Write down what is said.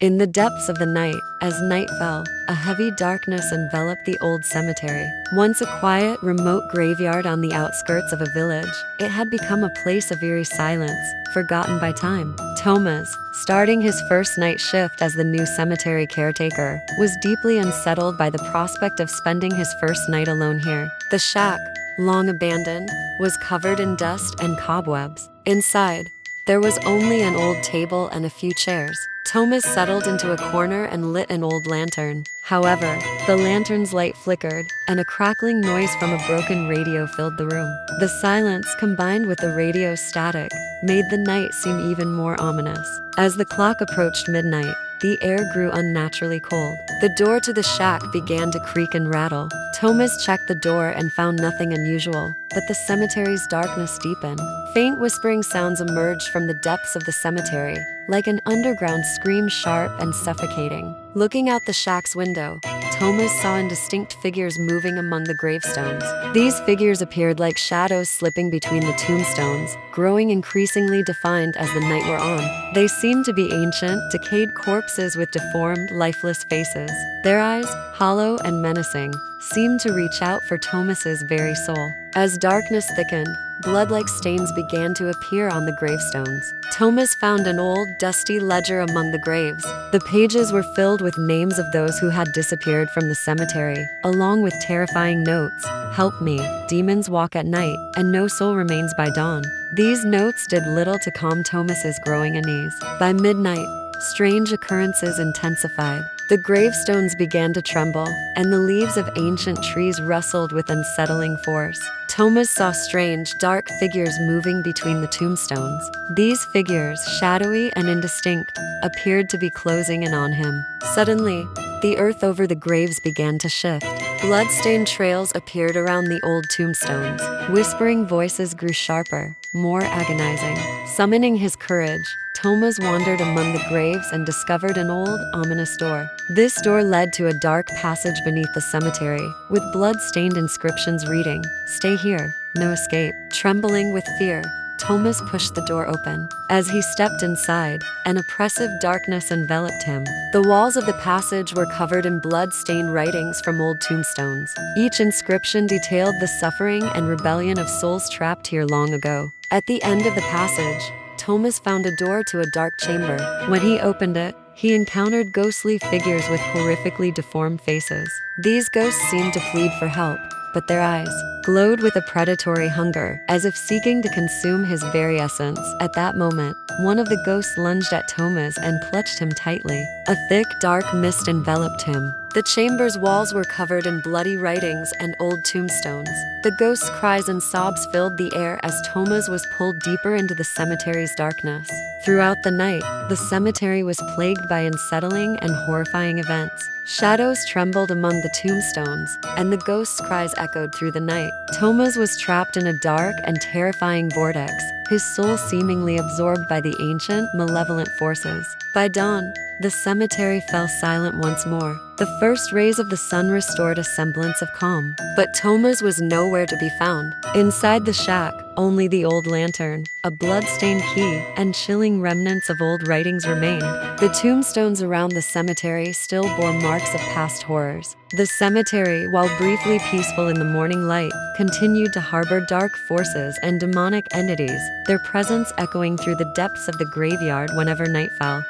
In the depths of the night, as night fell, a heavy darkness enveloped the old cemetery. Once a quiet, remote graveyard on the outskirts of a village, it had become a place of eerie silence, forgotten by time. Thomas, starting his first night shift as the new cemetery caretaker, was deeply unsettled by the prospect of spending his first night alone here. The shack, long abandoned, was covered in dust and cobwebs. Inside, there was only an old table and a few chairs. Thomas settled into a corner and lit an old lantern. However, the lantern's light flickered, and a crackling noise from a broken radio filled the room. The silence, combined with the radio's static, made the night seem even more ominous. As the clock approached midnight, the air grew unnaturally cold. The door to the shack began to creak and rattle. Thomas checked the door and found nothing unusual, but the cemetery's darkness deepened. Faint whispering sounds emerged from the depths of the cemetery, like an underground scream, sharp and suffocating. Looking out the shack's window, Thomas saw indistinct figures moving among the gravestones. These figures appeared like shadows slipping between the tombstones, growing increasingly defined as the night wore on. They seemed to be ancient, decayed corpses with deformed, lifeless faces. Their eyes, hollow and menacing, seemed to reach out for Thomas's very soul. As darkness thickened, blood-like stains began to appear on the gravestones. Thomas found an old, dusty ledger among the graves. The pages were filled with names of those who had disappeared from the cemetery, along with terrifying notes: "Help me, demons walk at night, and no soul remains by dawn." These notes did little to calm Thomas's growing unease. By midnight, strange occurrences intensified. The gravestones began to tremble, and the leaves of ancient trees rustled with unsettling force. Thomas saw strange, dark figures moving between the tombstones. These figures, shadowy and indistinct, appeared to be closing in on him. Suddenly, the earth over the graves began to shift. Blood-stained trails appeared around the old tombstones. Whispering voices grew sharper, more agonizing. Summoning his courage, Thomas wandered among the graves and discovered an old, ominous door. This door led to a dark passage beneath the cemetery, with blood-stained inscriptions reading, "Stay here, no escape." Trembling with fear, Thomas pushed the door open. As he stepped inside, an oppressive darkness enveloped him. The walls of the passage were covered in blood-stained writings from old tombstones. Each inscription detailed the suffering and rebellion of souls trapped here long ago. At the end of the passage, Thomas found a door to a dark chamber. When he opened it, he encountered ghostly figures with horrifically deformed faces. These ghosts seemed to plead for help, but their eyes glowed with a predatory hunger, as if seeking to consume his very essence. At that moment, one of the ghosts lunged at Thomas and clutched him tightly. A thick, dark mist enveloped him. The chamber's walls were covered in bloody writings and old tombstones. The ghost's cries and sobs filled the air as Thomas was pulled deeper into the cemetery's darkness. Throughout the night, the cemetery was plagued by unsettling and horrifying events. Shadows trembled among the tombstones, and the ghost's cries echoed through the night. Thomas was trapped in a dark and terrifying vortex, his soul seemingly absorbed by the ancient, malevolent forces. By dawn, the cemetery fell silent once more. The first rays of the sun restored a semblance of calm. But Thomas was nowhere to be found. Inside the shack, only the old lantern, a blood-stained key, and chilling remnants of old writings remained. The tombstones around the cemetery still bore marks of past horrors. The cemetery, while briefly peaceful in the morning light, continued to harbor dark forces and demonic entities, their presence echoing through the depths of the graveyard whenever night fell.